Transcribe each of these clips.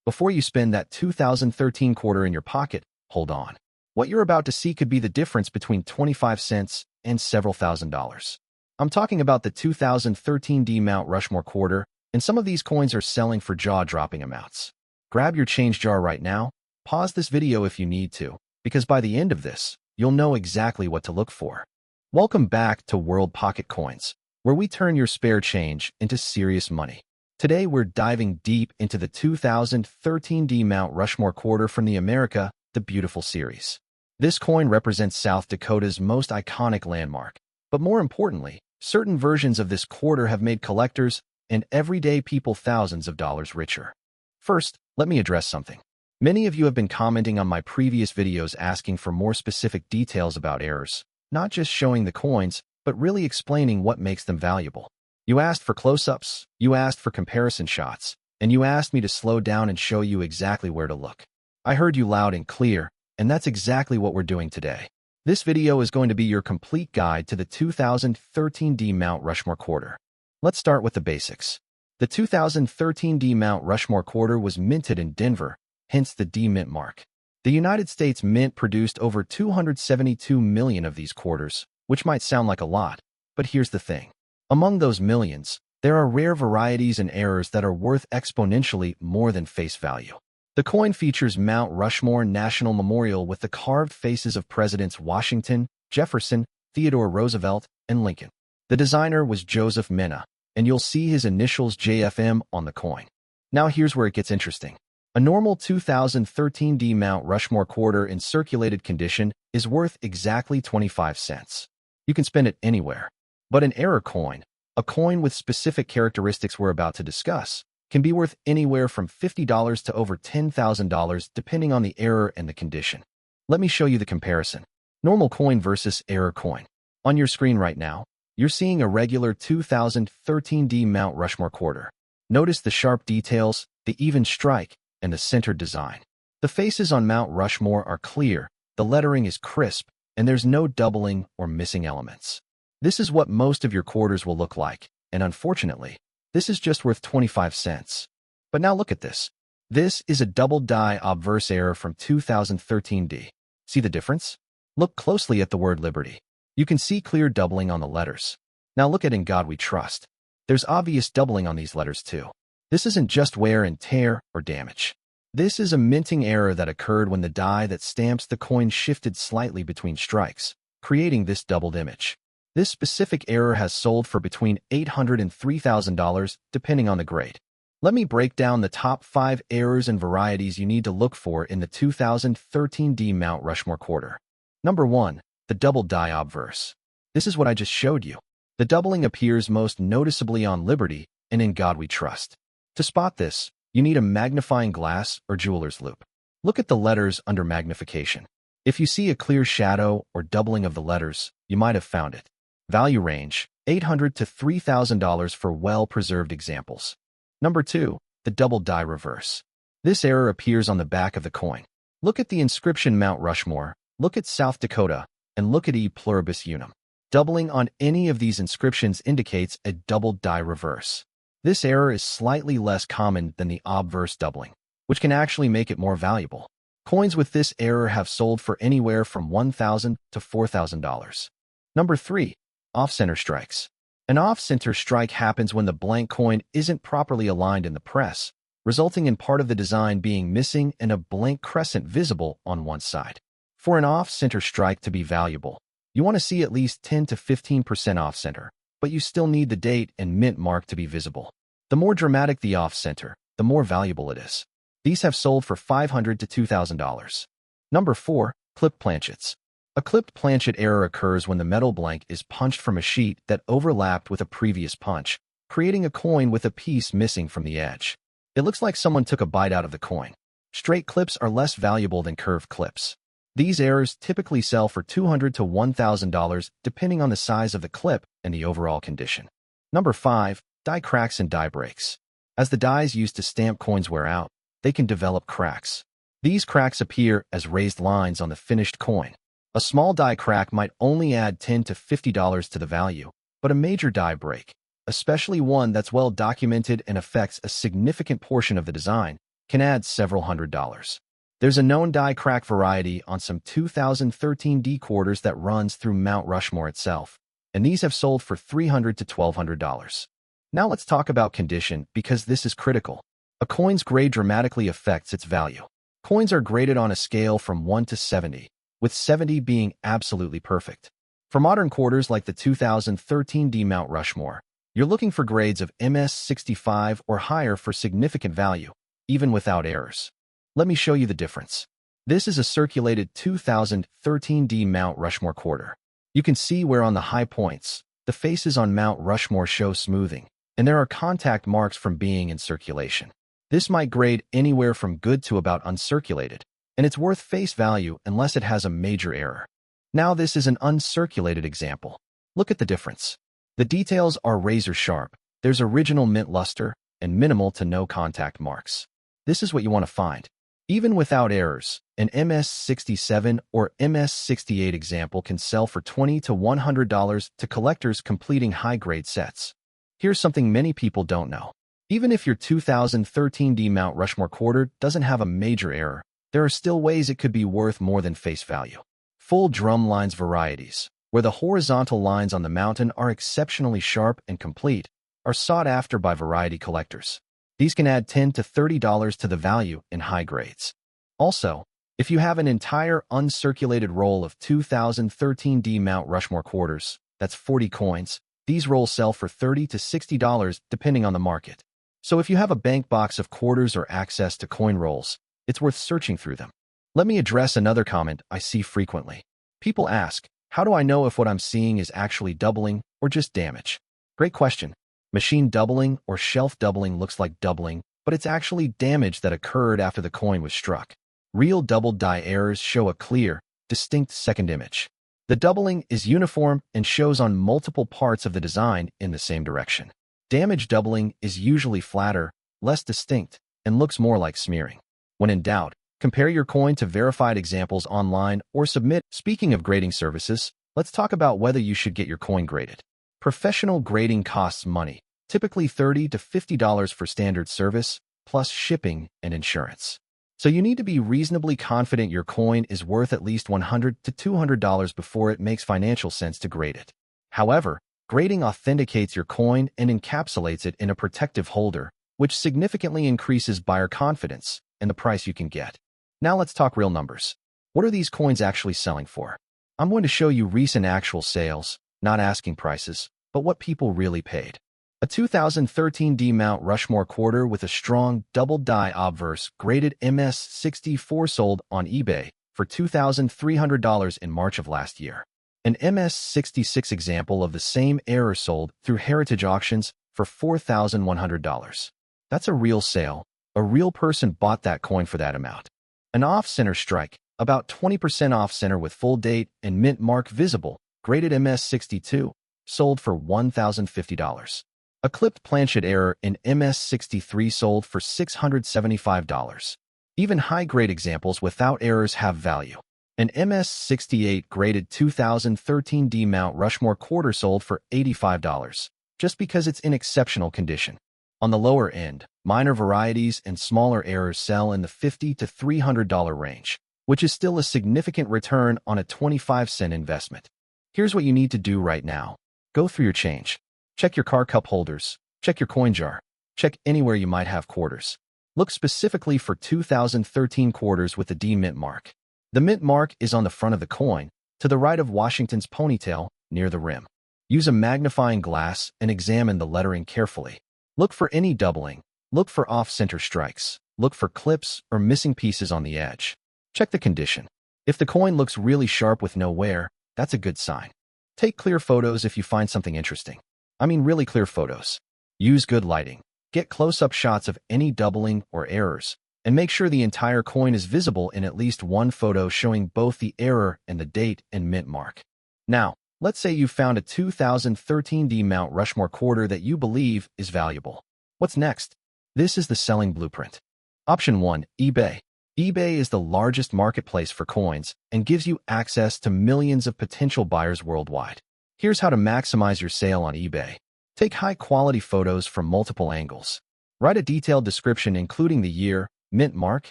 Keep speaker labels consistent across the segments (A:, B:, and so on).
A: Before you spend that 2013 quarter in your pocket, hold on. What you're about to see could be the difference between 25 cents and several $1,000s. I'm talking about the 2013 Mount Rushmore Quarter, and some of these coins are selling for jaw-dropping amounts. Grab your change jar right now, pause this video if you need to, because by the end of this, you'll know exactly what to look for. Welcome back to World Pocket Coins, where we turn your spare change into serious money. Today, we're diving deep into the 2013 Mount Rushmore Quarter from the America the Beautiful series. This coin represents South Dakota's most iconic landmark, but more importantly, certain versions of this quarter have made collectors and everyday people thousands of dollars richer. First, let me address something. Many of you have been commenting on my previous videos asking for more specific details about errors, not just showing the coins, but really explaining what makes them valuable. You asked for close-ups, you asked for comparison shots, and you asked me to slow down and show you exactly where to look. I heard you loud and clear, and that's exactly what we're doing today. This video is going to be your complete guide to the 2013 Mount Rushmore Quarter. Let's start with the basics. The 2013 Mount Rushmore Quarter was minted in Denver, hence the D Mint mark. The United States Mint produced over 272 million of these quarters, which might sound like a lot, but here's the thing. Among those millions, there are rare varieties and errors that are worth exponentially more than face value. The coin features Mount Rushmore National Memorial with the carved faces of Presidents Washington, Jefferson, Theodore Roosevelt, and Lincoln. The designer was Joseph Mena, and you'll see his initials JFM on the coin. Now here's where it gets interesting. A normal 2013 Mount Rushmore quarter in circulated condition is worth exactly 25 cents. You can spend it anywhere. But an error coin, a coin with specific characteristics we're about to discuss, can be worth anywhere from $50 to over $10,000 depending on the error and the condition. Let me show you the comparison. Normal coin versus error coin. On your screen right now, you're seeing a regular 2013 Mount Rushmore quarter. Notice the sharp details, the even strike, and the centered design. The faces on Mount Rushmore are clear, the lettering is crisp, and there's no doubling or missing elements. This is what most of your quarters will look like, and unfortunately, this is just worth 25 cents. But now look at this. This is a double die obverse error from 2013 D. See the difference? Look closely at the word Liberty. You can see clear doubling on the letters. Now look at In God We Trust. There's obvious doubling on these letters too. This isn't just wear and tear or damage. This is a minting error that occurred when the die that stamps the coin shifted slightly between strikes, creating this doubled image. This specific error has sold for between $800 and $3,000 depending on the grade. Let me break down the top 5 errors and varieties you need to look for in the 2013 Mount Rushmore quarter. Number 1. The double die obverse. This is what I just showed you. The doubling appears most noticeably on Liberty and In God We Trust. To spot this, you need a magnifying glass or jeweler's loupe. Look at the letters under magnification. If you see a clear shadow or doubling of the letters, you might have found it. Value range, $800 to $3,000 for well-preserved examples. Number 2. The double die reverse. This error appears on the back of the coin. Look at the inscription Mount Rushmore, look at South Dakota, and look at E Pluribus Unum. Doubling on any of these inscriptions indicates a double die reverse. This error is slightly less common than the obverse doubling, which can actually make it more valuable. Coins with this error have sold for anywhere from $1,000 to $4,000. Number 3. Off-center strikes. An off-center strike happens when the blank coin isn't properly aligned in the press, resulting in part of the design being missing and a blank crescent visible on one side. For an off-center strike to be valuable, you want to see at least 10 to 15% off-center, but you still need the date and mint mark to be visible. The more dramatic the off-center, the more valuable it is. These have sold for $500 to $2,000. Number 4. Clipped planchets. A clipped planchet error occurs when the metal blank is punched from a sheet that overlapped with a previous punch, creating a coin with a piece missing from the edge. It looks like someone took a bite out of the coin. Straight clips are less valuable than curved clips. These errors typically sell for $200 to $1,000 depending on the size of the clip and the overall condition. Number 5. Die cracks and die breaks. As the dies used to stamp coins wear out, they can develop cracks. These cracks appear as raised lines on the finished coin. A small die crack might only add $10 to $50 to the value, but a major die break, especially one that's well documented and affects a significant portion of the design, can add several $100s. There's a known die crack variety on some 2013 D quarters that runs through Mount Rushmore itself, and these have sold for $300 to $1,200. Now let's talk about condition, because this is critical. A coin's grade dramatically affects its value. Coins are graded on a scale from 1 to 70, with 70 being absolutely perfect. For modern quarters like the 2013 D Mount Rushmore, you're looking for grades of MS65 or higher for significant value, even without errors. Let me show you the difference. This is a circulated 2013 D Mount Rushmore Quarter. You can see where on the high points, the faces on Mount Rushmore show smoothing, and there are contact marks from being in circulation. This might grade anywhere from good to about uncirculated, and it's worth face value unless it has a major error. Now this is an uncirculated example. Look at the difference. The details are razor sharp. There's original mint luster and minimal to no contact marks. This is what you want to find. Even without errors, an MS67 or MS68 example can sell for $20 to $100 to collectors completing high-grade sets. Here's something many people don't know. Even if your 2013 D Mount Rushmore Quarter doesn't have a major error, there are still ways it could be worth more than face value. Full drum lines varieties, where the horizontal lines on the mountain are exceptionally sharp and complete, are sought after by variety collectors. These can add $10 to $30 to the value in high grades. Also, if you have an entire uncirculated roll of 2013 D Mount Rushmore quarters, that's 40 coins, these rolls sell for $30 to $60 depending on the market. So if you have a bank box of quarters or access to coin rolls, it's worth searching through them. Let me address another comment I see frequently. People ask, how do I know if what I'm seeing is actually doubling or just damage? Great question. Machine doubling or shelf doubling looks like doubling, but it's actually damage that occurred after the coin was struck. Real doubled die errors show a clear, distinct second image. The doubling is uniform and shows on multiple parts of the design in the same direction. Damage doubling is usually flatter, less distinct, and looks more like smearing. When in doubt, compare your coin to verified examples online or submit. Speaking of grading services, let's talk about whether you should get your coin graded. Professional grading costs money, typically $30 to $50 for standard service, plus shipping and insurance. So you need to be reasonably confident your coin is worth at least $100 to $200 before it makes financial sense to grade it. However, grading authenticates your coin and encapsulates it in a protective holder, which significantly increases buyer confidence and the price you can get. Now let's talk real numbers. What are these coins actually selling for? I'm going to show you recent actual sales, not asking prices, but what people really paid. A 2013 D Mount Rushmore Quarter with a strong double die obverse graded MS64 sold on eBay for $2,300 in March of last year. An MS66 example of the same error sold through Heritage Auctions for $4,100. That's a real sale. A real person bought that coin for that amount. An off-center strike, about 20% off-center with full date and mint mark visible, graded MS62, sold for $1,050. A clipped planchet error in MS63 sold for $675. Even high-grade examples without errors have value. An MS68 graded 2013 D Mount Rushmore Quarter sold for $85, just because it's in exceptional condition. On the lower end, minor varieties and smaller errors sell in the $50 to $300 range, which is still a significant return on a 25-cent investment. Here's what you need to do right now. Go through your change. Check your car cup holders. Check your coin jar. Check anywhere you might have quarters. Look specifically for 2013 quarters with the D mint mark. The mint mark is on the front of the coin, to the right of Washington's ponytail, near the rim. Use a magnifying glass and examine the lettering carefully. Look for any doubling. Look for off-center strikes. Look for clips or missing pieces on the edge. Check the condition. If the coin looks really sharp with no wear, that's a good sign. Take clear photos if you find something interesting. I mean really clear photos. Use good lighting. Get close-up shots of any doubling or errors, and make sure the entire coin is visible in at least one photo showing both the error and the date and mint mark. Now, let's say you found a 2013 D Mount Rushmore Quarter that you believe is valuable. What's next? This is the selling blueprint. Option 1, eBay. eBay is the largest marketplace for coins and gives you access to millions of potential buyers worldwide. Here's how to maximize your sale on eBay. Take high-quality photos from multiple angles. Write a detailed description including the year, mint mark,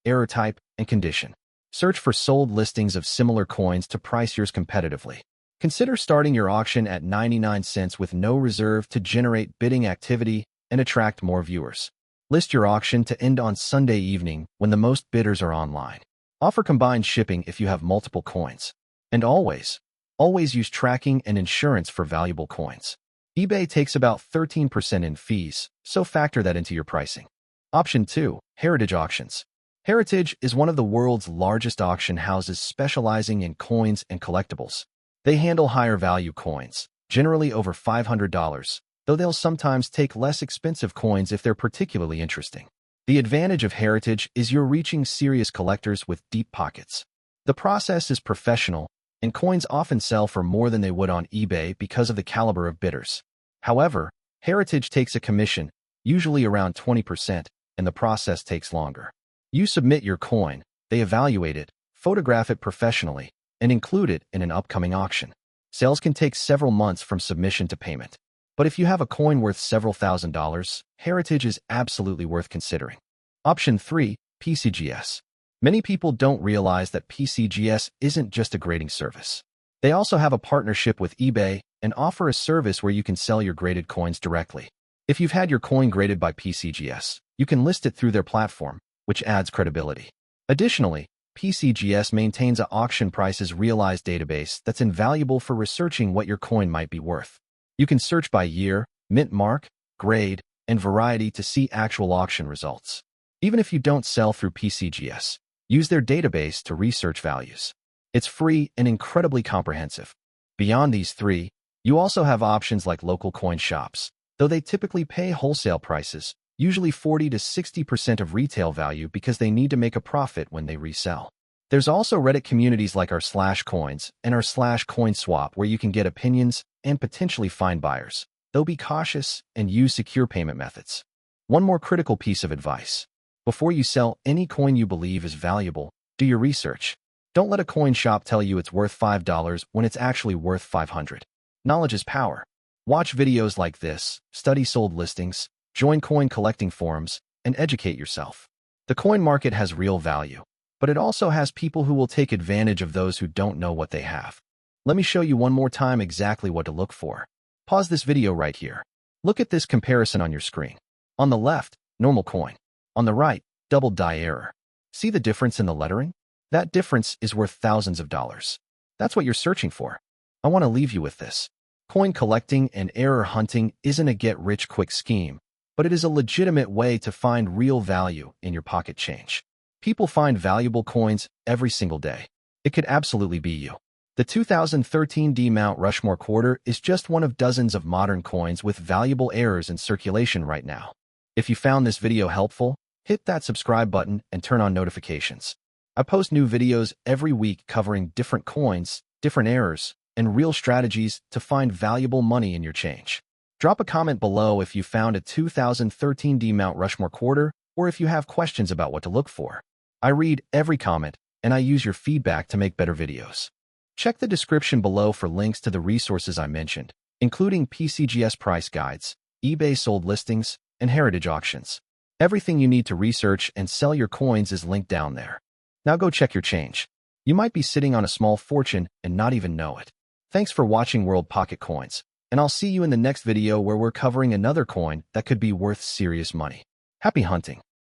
A: error type, and condition. Search for sold listings of similar coins to price yours competitively. Consider starting your auction at 99 cents with no reserve to generate bidding activity and attract more viewers. List your auction to end on Sunday evening when the most bidders are online. Offer combined shipping if you have multiple coins. And always use tracking and insurance for valuable coins. eBay takes about 13% in fees, so factor that into your pricing. Option 2. Heritage Auctions. Heritage is one of the world's largest auction houses specializing in coins and collectibles. They handle higher value coins, generally over $500, though they'll sometimes take less expensive coins if they're particularly interesting. The advantage of Heritage is you're reaching serious collectors with deep pockets. The process is professional, and coins often sell for more than they would on eBay because of the caliber of bidders. However, Heritage takes a commission, usually around 20%, and the process takes longer. You submit your coin, they evaluate it, photograph it professionally, and include it in an upcoming auction. Sales can take several months from submission to payment. But if you have a coin worth several $1,000s, Heritage is absolutely worth considering. Option 3. PCGS. Many people don't realize that PCGS isn't just a grading service. They also have a partnership with eBay and offer a service where you can sell your graded coins directly. If you've had your coin graded by PCGS, you can list it through their platform, which adds credibility. Additionally, PCGS maintains an auction prices realized database that's invaluable for researching what your coin might be worth. You can search by year, mint mark, grade, and variety to see actual auction results. Even if you don't sell through PCGS, use their database to research values. It's free and incredibly comprehensive. Beyond these three, you also have options like local coin shops, though they typically pay wholesale prices, usually 40 to 60% of retail value because they need to make a profit when they resell. There's also Reddit communities like r/coins and r/coinswap where you can get opinions and potentially find buyers, though be cautious and use secure payment methods. One more critical piece of advice. Before you sell any coin you believe is valuable, do your research. Don't let a coin shop tell you it's worth $5 when it's actually worth $500. Knowledge is power. Watch videos like this, study sold listings, join coin collecting forums, and educate yourself. The coin market has real value, but it also has people who will take advantage of those who don't know what they have. Let me show you one more time exactly what to look for. Pause this video right here. Look at this comparison on your screen. On the left, normal coin. On the right, double die error. See the difference in the lettering? That difference is worth thousands of dollars. That's what you're searching for. I want to leave you with this. Coin collecting and error hunting isn't a get-rich-quick scheme, but it is a legitimate way to find real value in your pocket change. People find valuable coins every single day. It could absolutely be you. The 2013 Mount Rushmore Quarter is just one of dozens of modern coins with valuable errors in circulation right now. If you found this video helpful, hit that subscribe button and turn on notifications. I post new videos every week covering different coins, different errors, and real strategies to find valuable money in your change. Drop a comment below if you found a 2013 Mount Rushmore Quarter or if you have questions about what to look for. I read every comment, and I use your feedback to make better videos. Check the description below for links to the resources I mentioned, including PCGS price guides, eBay sold listings, and heritage auctions. Everything you need to research and sell your coins is linked down there. Now go check your change. You might be sitting on a small fortune and not even know it. Thanks for watching World Pocket Coins, and I'll see you in the next video where we're covering another coin that could be worth serious money. Happy hunting!